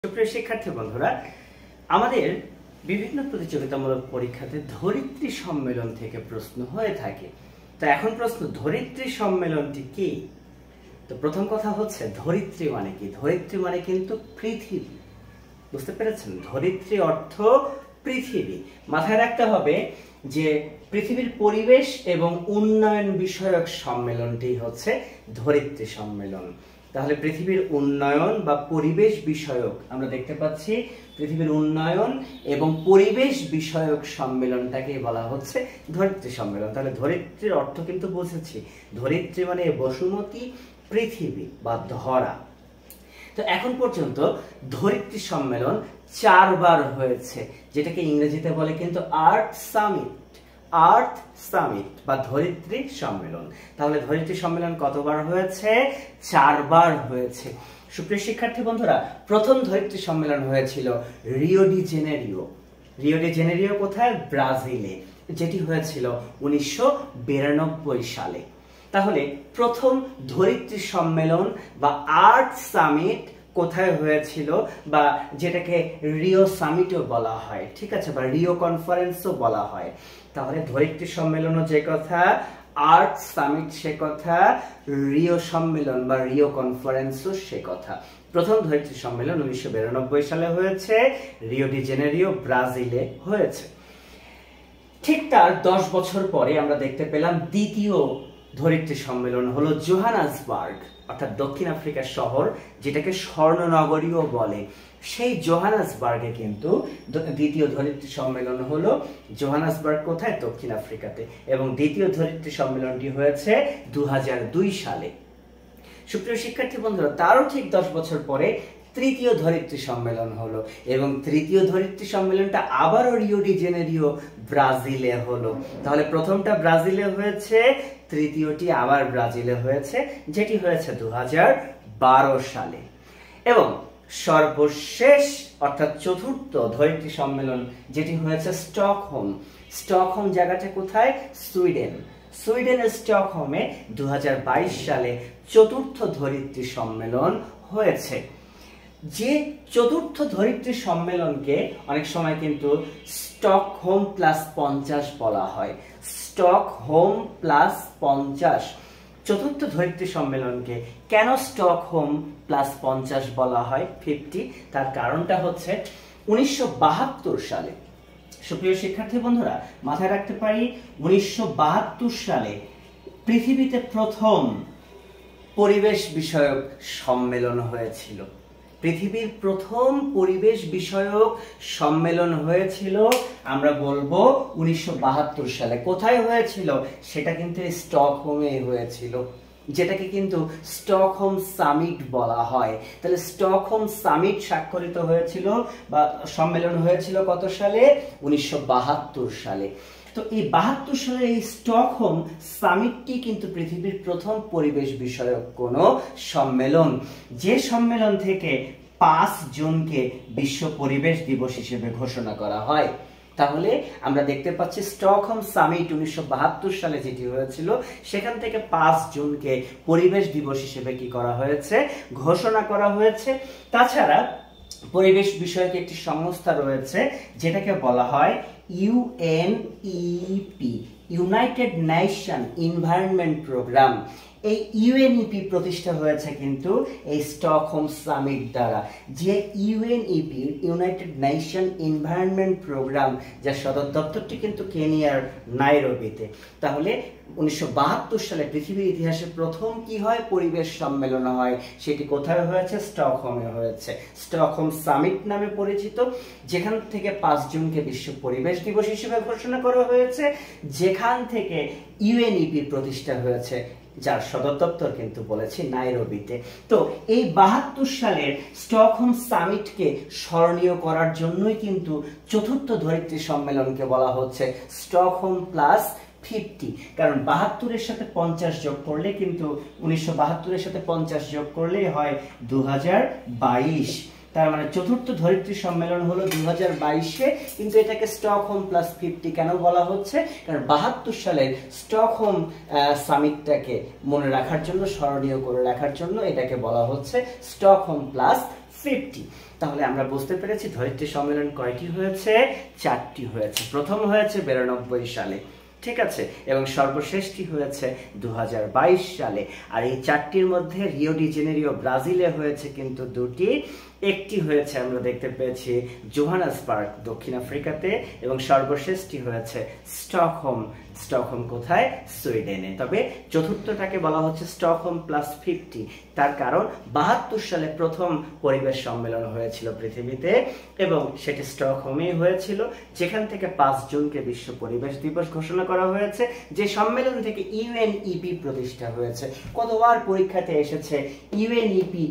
সুপ্রিয় শিক্ষার্থী বন্ধুরা, আমাদের বিভিন্ন প্রতিযোগিতামূলক পরীক্ষাতে ধরিত্রী সম্মেলন থেকে প্রশ্ন হয়ে থাকে। তো এখন প্রশ্ন, ধরিত্রী সম্মেলনটি কি? তো প্রথম কথা হচ্ছে, ধরিত্রী মানে কি? ধরিত্রী মানে কিন্তু পৃথিবী। বুঝতে পেরেছেন? ধরিত্রী অর্থ পৃথিবী। মাথায় রাখতে হবে যে পৃথিবীর পরিবেশ এবং উন্নয়ন বিষয়ক সম্মেলনটি হচ্ছে ধরিত্রী সম্মেলন। তাহলে পৃথিবীর উন্নয়ন বা পরিবেশ বিষয়ক, আমরা দেখতে পাচ্ছি পৃথিবীর উন্নয়ন এবং পরিবেশ বিষয়ক সম্মেলনটাকে বলা হচ্ছে ধরিত্রী সম্মেলন। তাহলে ধরিত্রীর অর্থ কিন্তু বুঝেছি, ধরিত্রী মানে বসুমতী, পৃথিবী বা ধরা। তো এখন পর্যন্ত ধরিত্রী সম্মেলন 4 বার হয়েছে, যেটাকে ইংরেজিতে বলে কিন্তু আর্থ সামিট বা ধরিত্রী সম্মেলন। তাহলে ধরিত্রী সম্মেলন কতবার হয়েছে? 4 বার হয়েছে। সুপ্রিয় শিক্ষার্থী বন্ধুরা, প্রথম ধরিত্রী সম্মেলন হয়েছিল রিও ডি জেনেরিও কোথায়? ব্রাজিলে, যেটি হয়েছিল 1992 সালে। তাহলে প্রথম ধরিত্রী সম্মেলন বা আর্থ সামিট কোথায় হয়েছিল, বা যেটাকে রিও সামিটও বলা হয়, ঠিক আছে, বা রিও কনফারেন্সও বলা হয়। তাহলে ধরিত্রী সম্মেলনও যে কথা, আর্থ সামিট সে কথা, রিও সম্মেলন বা রিও কনফারেন্সও সে কথা। প্রথম ধরিত্রী সম্মেলন 1992 সালে হয়েছে, রিও ডি জেনেরিও ব্রাজিলে হয়েছে। ঠিক তার 10 বছর পরে আমরা দেখতে পেলাম দ্বিতীয় ধরিত্রী সম্মেলন হলো জোহানেসবার্গ, অর্থাৎ দক্ষিণ আফ্রিকার শহর, যেটাকে স্বর্ণনগরীও বলে। সেই জোহানেসবার্গে কিন্তু দ্বিতীয় ধরিত্রী সম্মেলন হলো। জোহানেসবার্গ কোথায়? দক্ষিণ আফ্রিকাতে। এবং দ্বিতীয় ধরিত্রী সম্মেলনটি হয়েছে 2002 সালে। সুপ্রিয় শিক্ষার্থী বন্ধুরা, তারও ঠিক 10 বছর পরে তৃতীয় ধরিত্রী সম্মেলন হলো, এবং তৃতীয় ধরিত্রী সম্মেলনটা আবারও রিও ডি জেনেরিও ব্রাজিলে হলো। তাহলে প্রথমটা ব্রাজিলে হয়েছে, তৃতীয়টি আবার ব্রাজিলে হয়েছে, যেটি হয়েছে 2012 সালে। এবং সর্বশেষ অর্থাৎ চতুর্থ ধরিত্রী সম্মেলন যেটি হয়েছে স্টকহোম জায়গাটা কোথায়? সুইডেনের স্টকহোমে 2022 সালে চতুর্থ ধরিত্রী সম্মেলন হয়েছে। যে চতুর্থ ধরিত্রী সম্মেলনকে অনেক সময় কিন্তু স্টকহোম প্লাস 50 বলা হয়। স্টকহোম প্লাস 50, চতুর্থ ধরিত্রী সম্মেলনকে কেন স্টকহোম প্লাস 50 বলা হয়, 50? তার কারণটা হচ্ছে 1972 সালে, সুপ্রিয় শিক্ষার্থী বন্ধুরা মাথায় রাখতে পারি, 1972 সালে পৃথিবীতে প্রথম পরিবেশ বিষয়ক সম্মেলন হয়েছিল। পৃথিবীর প্রথম পরিবেশ বিষয়ক সম্মেলন হয়েছিল, আমরা বলবো 1972 সালে। কোথায় হয়েছিল? সেটা কিন্তু স্টকহোমে হয়েছিল, যেটাকে কিন্তু স্টকহোম সামিট বলা হয়। তাহলে স্টকহোম সামিট স্বাক্ষরিত হয়েছিল বা সম্মেলন হয়েছিল কত সালে? 1972 সালে। তো এই 72 সালের এই স্টকহোম সামিটটি কিন্তু পৃথিবীর প্রথম পরিবেশ বিষয়ক কোন সম্মেলন, যে সম্মেলন থেকে 5 জুনকে বিশ্ব পরিবেশ দিবস হিসেবে ঘোষণা করা হয়। তাহলে আমরা দেখতে পাচ্ছি স্টকহোম সামিট 1972 সালে যেটি হয়েছিল, সেখান থেকে 5 জুনকে পরিবেশ দিবস হিসেবে কি করা হয়েছে? ঘোষণা করা হয়েছে। তাছাড়া পরিবেশ বিষয়ক একটি সংস্থা রয়েছে, যেটাকে বলা হয় UNEP, United Nation Environment Programme. এই ইউএনইপি প্রতিষ্ঠা হয়েছে কিন্তু এই স্টকহোম সামিট দ্বারা। যে UNEP, United Nation Environment Programme, যার সদর দপ্তরটি কিন্তু কেনিয়ার নাইরোবিতে। তাহলে 1972 সালে পৃথিবীর ইতিহাসে প্রথম কি হয়? পরিবেশ সম্মেলন হয়। সেটি কোথায় হয়েছে? স্টকহোমে হয়েছে। স্টকহোম সামিট নামে পরিচিত, যেখান থেকে 5 জুনকে বিশ্ব পরিবেশ দিবস হিসেবে ঘোষণা করা হয়েছে, যেখান থেকে ইউএনইপি প্রতিষ্ঠা হয়েছে, যার সদর দপ্তর কিন্তু বলেছি নাইরোবিতে। তো এই 72 সালের স্টকহোম সামিটকে স্মরণীয় করার জন্যই কিন্তু চতুর্থ ধরিত্রী সম্মেলনকে বলা হচ্ছে স্টকহোম প্লাস 50, কারণ 72-এর সাথে 50 যোগ করলে কিন্তু 1972-এর সাথে 50 যোগ করলেই হয় 2022। তার মানে চতুর্থ ধরিত্রী সম্মেলন হলো 2022-এ, কিন্তু এটাকে স্টকহোম প্লাস 50 কেন বলা হচ্ছে? কারণ 72 সালের স্টকহোম সামিটটাকে মনে রাখার জন্য, স্মরণীয় করে রাখার জন্য এটাকে বলা হচ্ছে স্টকহোম প্লাস 50। তাহলে আমরা বুঝতে পেরেছি ধরিত্রী সম্মেলন কয়টি হয়েছে? 4টি হয়েছে। প্রথম হয়েছে 92 সালে, ঠিক আছে, এবং সর্বশেষটি হয়েছে 2022 সালে। আর এই 4টির মধ্যে রিও ডি জেনেরিও ব্রাজিলে হয়েছে কিন্তু 2টি। একটি হয়েছে আমরা দেখতে পেয়েছি জোহানেসবার্গ দক্ষিণ আফ্রিকাতে, এবং সর্বশেষটি হয়েছে স্টকহোম কোথায়? সুইডেনে। তবে চতুর্থটাকে বলা হচ্ছে স্টকহোম +50। তার কারণ 72 সালে প্রথম পরিবেশ সম্মেলন হয়েছিল পৃথিবীতে, এবং সেটি স্টকহোমেই হয়েছিল, যেখান থেকে 5 জুনকে বিশ্ব পরিবেশ দিবস ঘোষণা করা হয়েছে। যে সম্মেলন থেকে ইউএনইপি প্রতিষ্ঠা হয়েছে। কতবার পরীক্ষাতে এসেছে ইউএনইপি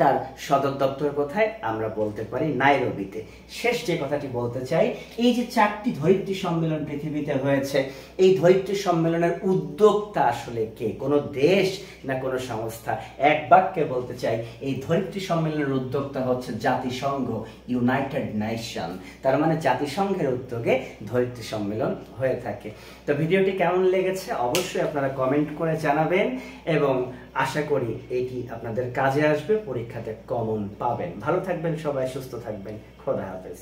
তার সদর দপ্তর কোথায়? আমরা বলতে পারি নাইরোবিতে। শেষ যে কথাটি বলতে চাই, এই যে 4টি ধরিত্রী সম্মেলন পৃথিবীতে হয়েছে, এই ধরিত্রী সম্মেলনের উদ্যোক্তা আসলে কে? কোনো দেশ না কোনো সংস্থা? এক বাক্যে বলতে চাই, এই ধরিত্রী সম্মেলনের উদ্যোক্তা হচ্ছে জাতিসংঘ, ইউনাইটেড নেশন। তার মানে জাতিসংঘের উদ্যোগে ধরিত্রী সম্মেলন হয়ে থাকে। তো ভিডিওটি কেমন লেগেছে অবশ্যই আপনারা কমেন্ট করে জানাবেন, এবং আশা করি এটি আপনাদের কাজে আসবে, পরীক্ষাতে কমন পাবেন। ভালো থাকবেন সবাই, সুস্থ থাকবেন। খোদা হাফেজ।